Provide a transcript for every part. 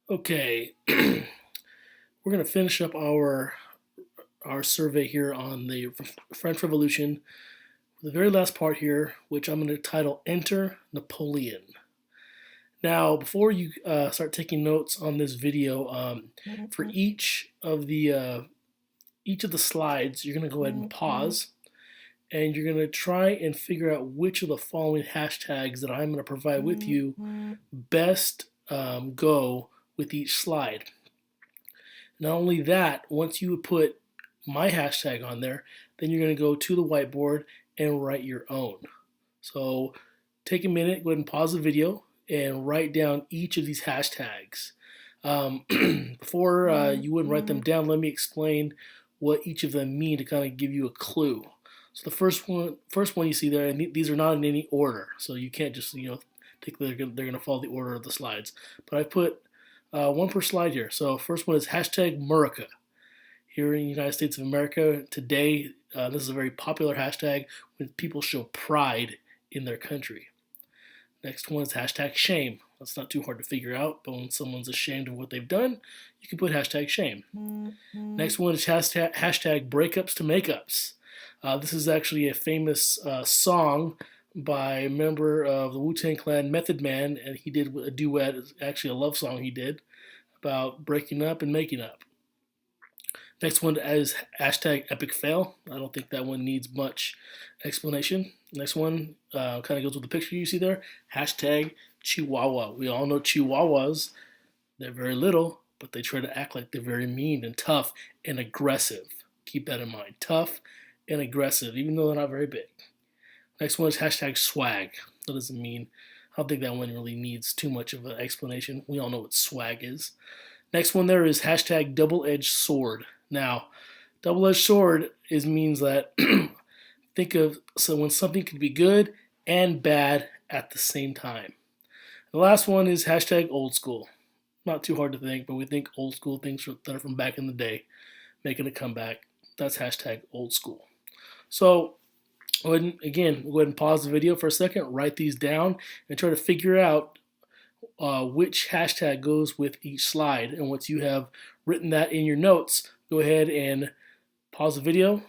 Okay, we're going to finish up our survey here on the French Revolution. The very last part here, which I'm going to title "Enter Napoleon." Now, before you start taking notes on this video, for each of the slides, you're going to go ahead and pause, and you're going to try and figure out which of the following hashtags that I'm going to provide with you best go with each slide. Not only that, once you put my hashtag on there, then you're going to go to the whiteboard and write your own. So take a minute, go ahead and pause the video and write down each of these hashtags. Before you wouldn't write them down, let me explain what each of them mean to kind of give you a clue. So the first one you see there, and these are not in any order, so you can't just think they're going to follow the order of the slides. But I put one per slide here. So first one is hashtag Murica. Here in the United States of America today, this is a very popular hashtag when people show pride in their country. Next one is hashtag shame. That's not too hard to figure out, but when someone's ashamed of what they've done, you can put hashtag shame. Next one is hashtag breakups to makeups. This is actually a famous song by a member of the Wu-Tang Clan, Method Man, and he did a duet, actually a love song he did, about breaking up and making up. Next one is hashtag epic fail. I don't think that one needs much explanation. Next one kind of goes with the picture you see there. Hashtag Chihuahua. We all know Chihuahuas. They're very little, but they try to act like they're very mean and tough and aggressive. Keep that in mind. Tough and aggressive, even though they're not very big. Next one is hashtag swag. What does it mean? I don't think that one really needs too much of an explanation. We all know what swag is. Next one there is hashtag double-edged sword. Now, double-edged sword means that think of when something could be good and bad at the same time. The last one is hashtag old school. Not too hard to think, but we think old school things that are from back in the day making a comeback. That's hashtag old school. So go ahead and pause the video for a second, write these down, and try to figure out which hashtag goes with each slide. And once you have written that in your notes, go ahead and pause the video,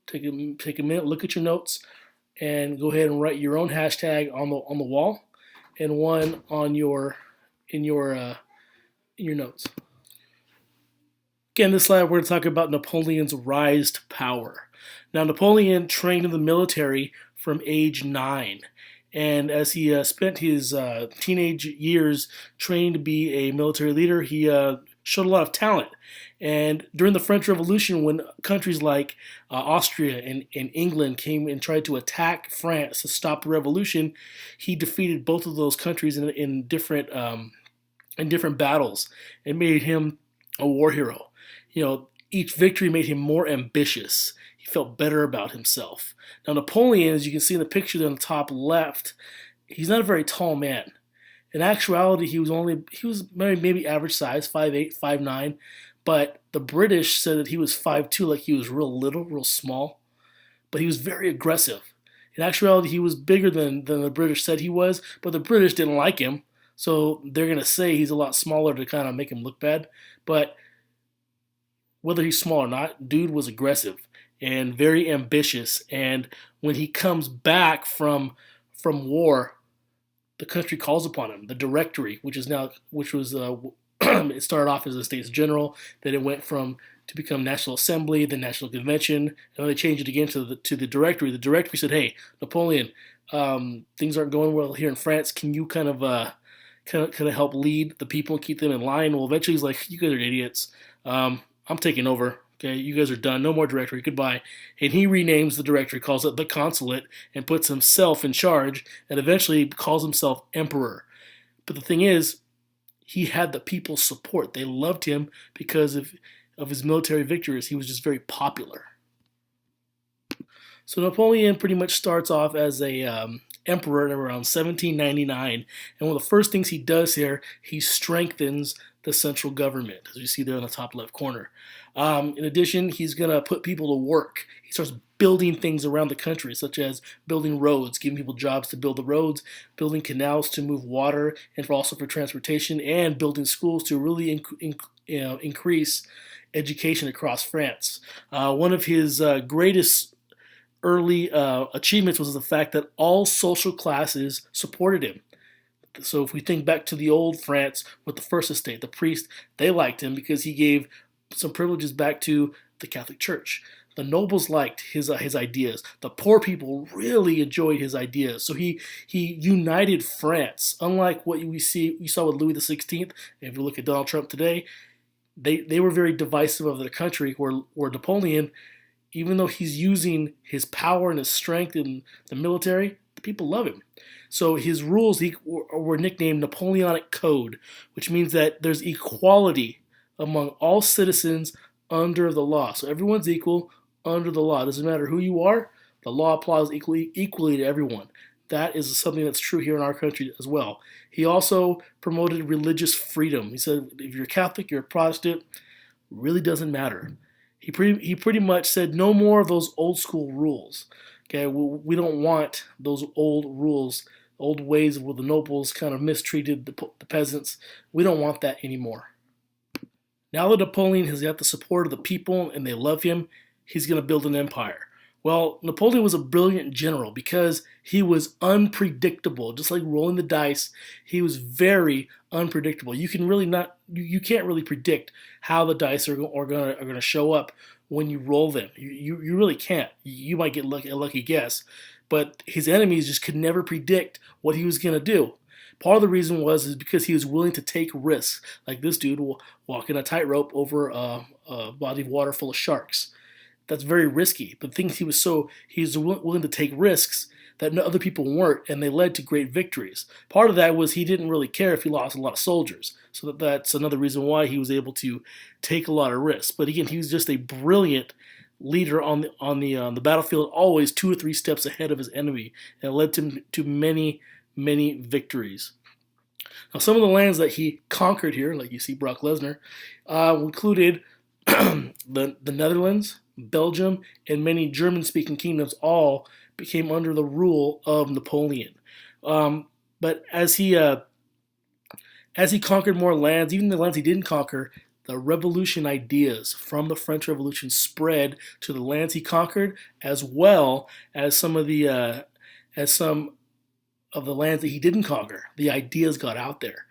take a minute, look at your notes, and go ahead and write your own hashtag on the wall, and one on in your notes. Again, this slide we're going to talk about Napoleon's rise to power. Now, Napoleon trained in the military from age 9. And as he spent his teenage years training to be a military leader, he showed a lot of talent. And during the French Revolution, when countries like Austria and England came and tried to attack France to stop the revolution, he defeated both of those countries in different battles and made him a war hero. Each victory made him more ambitious. He felt better about himself. Now, Napoleon, as you can see in the picture there on the top left, he's not a very tall man. In actuality, he was maybe average size, 5'8", 5'9", but the British said that he was 5'2", like he was real little, real small. But he was very aggressive. In actuality, he was bigger than the British said he was, but the British didn't like him, so they're going to say he's a lot smaller to kind of make him look bad. But whether he's small or not, dude was aggressive and very ambitious. And when he comes back from war, the country calls upon him. The Directory, which was it started off as a States General, then it went to become National Assembly, then National Convention, and then they changed it again to the Directory. The Directory said, "Hey, Napoleon, things aren't going well here in France. Can you kind of help lead the people and keep them in line?" Well, eventually he's like, "You guys are idiots. I'm taking over. Okay, you guys are done. No more Directory. Goodbye." And he renames the Directory, calls it the Consulate, and puts himself in charge, and eventually calls himself Emperor. But the thing is, he had the people's support. They loved him because of his military victories. He was just very popular. So Napoleon pretty much starts off as a emperor in around 1799, and one of the first things he does here, he strengthens the central government, as you see there in the top left corner. In addition, he's going to put people to work. He starts building things around the country, such as building roads, giving people jobs to build the roads, building canals to move water, and also for transportation, and building schools to really increase education across France. One of his greatest early achievements was the fact that all social classes supported him. So if we think back to the old France with the First Estate, the priest, they liked him because he gave some privileges back to the Catholic Church. The nobles liked his ideas. The poor people really enjoyed his ideas. So he united France. Unlike what we saw with Louis XVI, and if you look at Donald Trump today, they were very divisive of the country. Where Napoleon, even though he's using his power and his strength in the military, the people love him. So his rules were nicknamed Napoleonic Code, which means that there's equality among all citizens under the law. So everyone's equal under the law. It doesn't matter who you are, the law applies equally to everyone. That is something that's true here in our country as well. He also promoted religious freedom. He said, if you're Catholic, you're a Protestant, really doesn't matter. He pretty much said no more of those old school rules. Okay, we don't want those old rules, old ways where the nobles kind of mistreated the peasants. We don't want that anymore. Now that Napoleon has got the support of the people and they love him, he's going to build an empire. Well, Napoleon was a brilliant general because he was unpredictable. Just like rolling the dice, he was very unpredictable. You can't really predict how the dice are going to show up when you roll them. You really can't. You might get a lucky guess, but his enemies just could never predict what he was going to do. Part of the reason is because he was willing to take risks, like this dude walking a tightrope over a body of water full of sharks. That's very risky. But things he was willing to take risks that other people weren't, and they led to great victories. Part of that was he didn't really care if he lost a lot of soldiers. So that's another reason why he was able to take a lot of risks. But again, he was just a brilliant leader on the battlefield, always 2 or 3 steps ahead of his enemy, and it led to many victories. Now, some of the lands that he conquered here, like you see Brock Lesnar, included the Netherlands, Belgium, and many German-speaking kingdoms all became under the rule of Napoleon. But as he conquered more lands, even the lands he didn't conquer, the revolution ideas from the French Revolution spread to the lands he conquered, as well as some of the lands that he didn't conquer. The ideas got out there,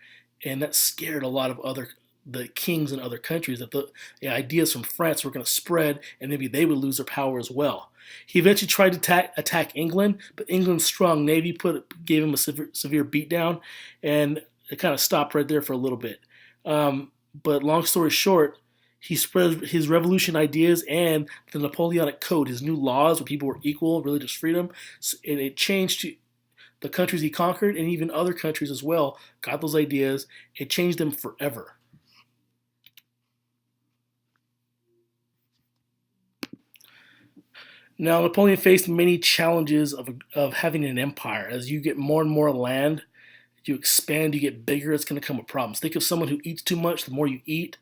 and that scared a lot of the kings in other countries that the ideas from France were going to spread, and maybe they would lose their power as well. He eventually tried to attack England, but England's strong navy gave him a severe beatdown, and it kind of stopped right there for a little bit. But long story short, he spread his revolution ideas and the Napoleonic Code, his new laws where people were equal, religious freedom, and it changed to the countries he conquered, and even other countries as well got those ideas. It changed them forever. Now, Napoleon faced many challenges of having an empire. As you get more and more land, you expand, you get bigger, it's going to come with problems. Think of someone who eats too much. The more you eat,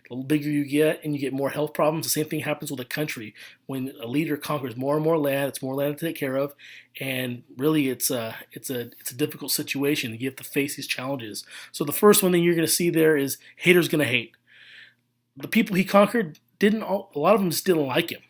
the bigger you get, and you get more health problems. The same thing happens with a country. When a leader conquers more and more land, it's more land to take care of, and really it's a difficult situation. You have to face these challenges. So the first one thing you're going to see there is haters going to hate. The people he conquered a lot of them just didn't like him.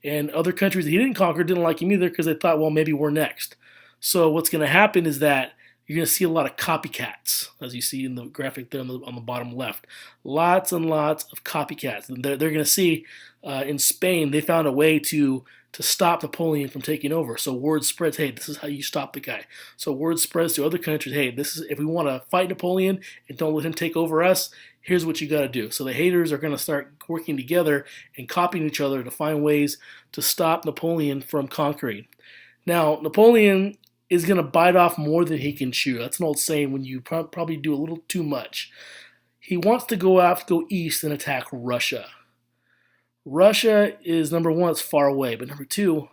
And other countries that he didn't conquer didn't like him either because they thought, well, maybe we're next. So what's going to happen is that you're going to see a lot of copycats, as you see in the graphic there on the bottom left. Lots and lots of copycats. And they're going to see in Spain, they found a way to stop Napoleon from taking over. So word spreads, hey, this is how you stop the guy. So word spreads to other countries, hey, this is if we want to fight Napoleon and don't let him take over us, here's what you got to do. So the haters are going to start working together and copying each other to find ways to stop Napoleon from conquering. Now, Napoleon is going to bite off more than he can chew. That's an old saying when you probably do a little too much. He wants to go east and attack Russia. Russia is, number one, it's far away. But number two,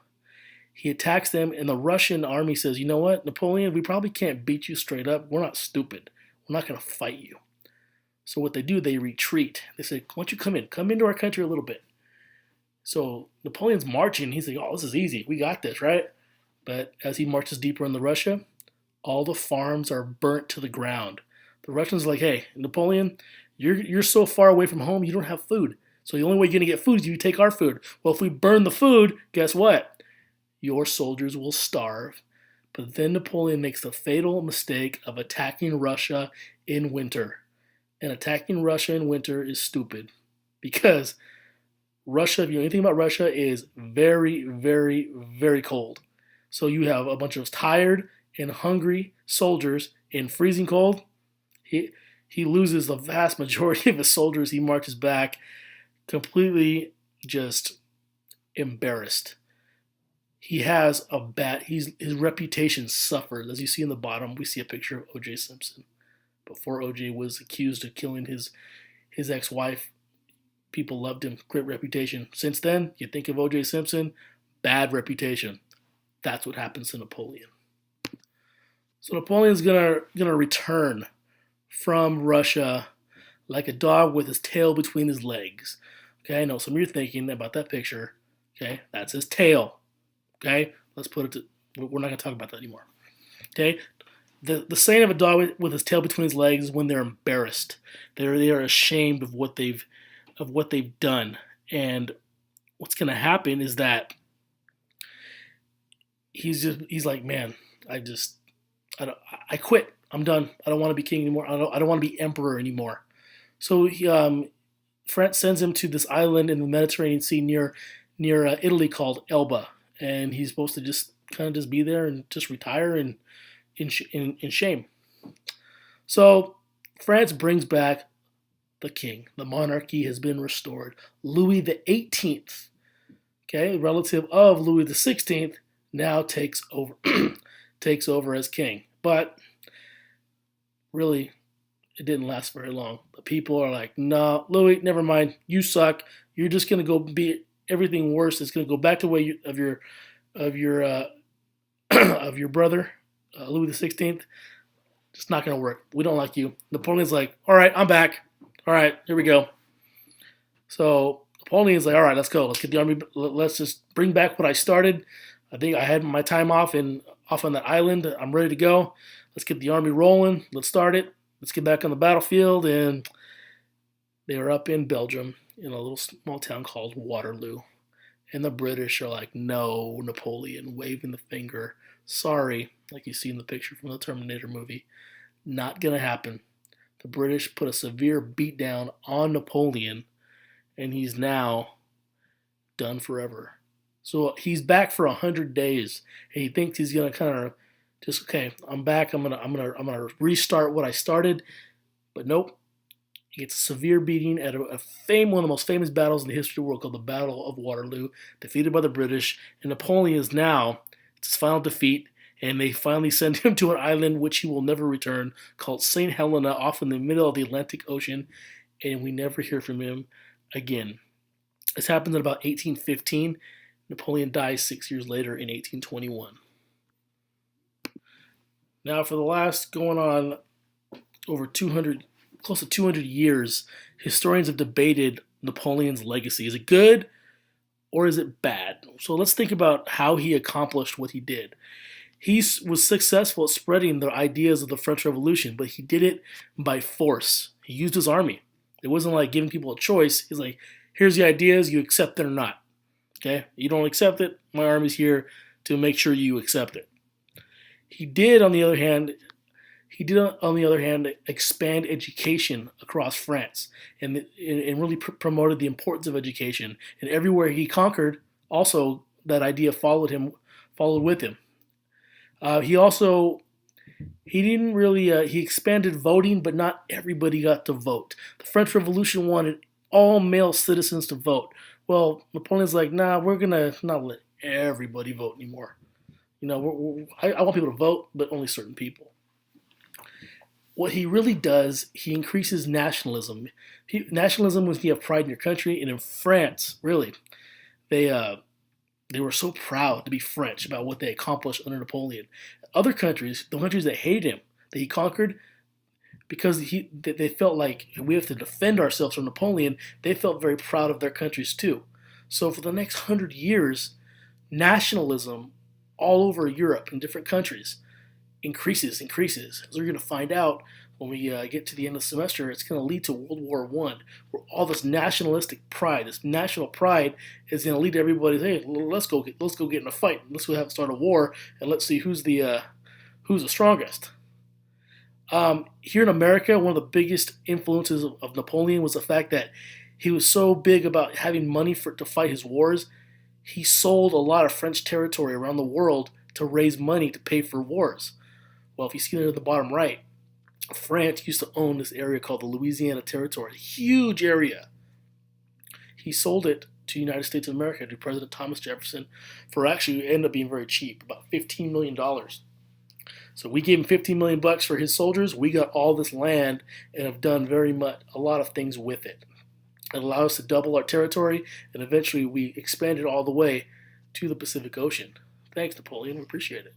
he attacks them, and the Russian army says, you know what, Napoleon, we probably can't beat you straight up. We're not stupid. We're not going to fight you. So what they do, they retreat. They say, "Why don't you come into our country a little bit?" So Napoleon's marching. He's like, "Oh, this is easy. We got this, right?" But as he marches deeper into Russia, all the farms are burnt to the ground. The Russians are like, "Hey, Napoleon, you're so far away from home, you don't have food. So the only way you're gonna get food is you take our food. Well, if we burn the food, guess what? Your soldiers will starve." But then Napoleon makes the fatal mistake of attacking Russia in winter. And attacking Russia in winter is stupid because Russia, if you know anything about Russia, is very, very, very cold. So you have a bunch of tired and hungry soldiers in freezing cold. He he loses the vast majority of his soldiers. He marches back completely just embarrassed. He has a bad. His reputation suffers. As you see in the bottom, we see a picture of O.J. Simpson before O.J. was accused of killing his ex-wife. People loved him, great reputation. Since then, you think of O.J. Simpson, bad reputation. That's what happens to Napoleon. So Napoleon's gonna return from Russia like a dog with his tail between his legs. Okay, I know some of you are thinking about that picture. Okay, that's his tail. Okay, let's put it to. We're not gonna talk about that anymore. Okay, the saying of a dog with his tail between his legs is when they're embarrassed. They are ashamed of what they've done, and what's gonna happen is that he's like, man, I quit. I'm done. I don't want to be king anymore. I don't want to be emperor anymore. So France sends him to this island in the Mediterranean Sea near Italy called Elba, and he's supposed to just kind of just be there and just retire in shame. So France brings back the king. The monarchy has been restored. Louis the 18th, okay, relative of Louis the 16th, now takes over takes over as king. But really, it didn't last very long. The people are like, "No, Louis, never mind. You suck. You're just gonna go be everything worse. It's gonna go back to the way of your of your brother, Louis the 16th. It's not gonna work. We don't like you." Napoleon's like, "All right, I'm back. All right, here we go." So Napoleon's like, "All right, let's go. Let's get the army. Let's just bring back what I started. I think I had my time off on that island. I'm ready to go. Let's get the army rolling. Let's start it. Let's get back on the battlefield." And they were up in Belgium in a little small town called Waterloo. And the British are like, "No, Napoleon," waving the finger. "Sorry," like you see in the picture from the Terminator movie. Not going to happen. The British put a severe beatdown on Napoleon, and he's now done forever. So he's back for 100 days, and he thinks he's gonna kind of just, okay, I'm back. I'm gonna restart what I started, but nope. He gets a severe beating at one of the most famous battles in the history of the world called the Battle of Waterloo, defeated by the British. And Napoleon is now, it's his final defeat, and they finally send him to an island which he will never return, called St. Helena, off in the middle of the Atlantic Ocean, and we never hear from him again. This happens in about 1815. Napoleon dies 6 years later in 1821. Now, for the last going on over 200, close to 200 years, historians have debated Napoleon's legacy. Is it good or is it bad? So let's think about how he accomplished what he did. He was successful at spreading the ideas of the French Revolution, but he did it by force. He used his army. It wasn't like giving people a choice. He's like, "Here's the ideas, you accept it or not. Okay, you don't accept it, my army's here to make sure you accept it." He did, on the other hand, expand education across France and really promoted the importance of education. And everywhere he conquered, also that idea followed with him. He expanded voting, but not everybody got to vote. The French Revolution wanted all male citizens to vote. Well, Napoleon's like, "Nah, we're gonna not let everybody vote anymore. I want people to vote, but only certain people." What he really does, he increases nationalism. Nationalism was you have pride in your country, and in France, really, they were so proud to be French about what they accomplished under Napoleon. Other countries, the countries that hated him, that he conquered, because they felt like we have to defend ourselves from Napoleon. They felt very proud of their countries too. So for the next 100 years, nationalism all over Europe in different countries increases. As we're going to find out when we get to the end of the semester, it's going to lead to World War One, where all this nationalistic pride, this national pride, is going to lead to everybody. Hey, let's go get in a fight. Let's go start a war, and let's see who's the strongest. Here in America, one of the biggest influences of Napoleon was the fact that he was so big about having money to fight his wars. He sold a lot of French territory around the world to raise money to pay for wars. Well, if you see there at the bottom right, France used to own this area called the Louisiana Territory, a huge area. He sold it to the United States of America, to President Thomas Jefferson, for actually it ended up being very cheap, about $15 million. So we gave him $15 million for his soldiers. We got all this land and have done a lot of things with it. It allowed us to double our territory, and eventually we expanded all the way to the Pacific Ocean. Thanks, Napoleon. We appreciate it.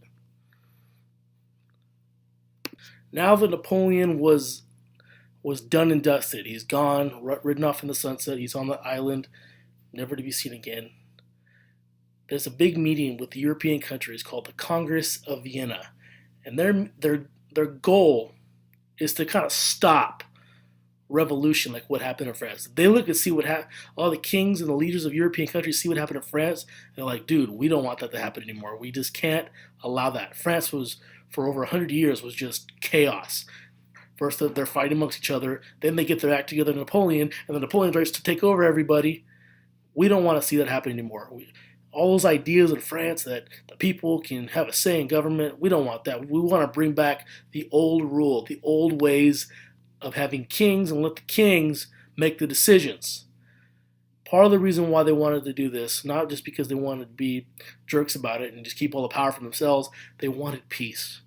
Now that Napoleon was done and dusted, he's gone, ridden off in the sunset. He's on the island, never to be seen again. There's a big meeting with the European countries called the Congress of Vienna, and their goal is to kind of stop revolution like what happened in France. They look and see what happened. All the kings and the leaders of European countries see what happened in France. And they're like, dude, we don't want that to happen anymore. We just can't allow that. France was, for over 100 years, was just chaos. First, they're fighting amongst each other. Then they get their act together, Napoleon, and then Napoleon tries to take over everybody. We don't want to see that happen anymore. All those ideas in France that the people can have a say in government, we don't want that. We want to bring back the old rule, the old ways of having kings, and let the kings make the decisions. Part of the reason why they wanted to do this, not just because they wanted to be jerks about it and just keep all the power for themselves, they wanted peace.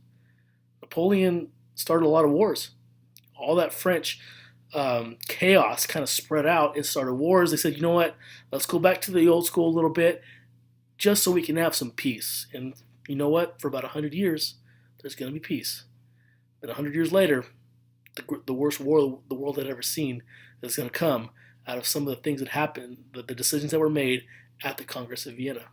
Napoleon started a lot of wars. All that French chaos kind of spread out and started wars. They said, you know what, let's go back to the old school a little bit just so we can have some peace. And you know what, for about 100 years, there's going to be peace. Then 100 years later, the worst war the world had ever seen is going to come out of some of the things that happened, the decisions that were made at the Congress of Vienna.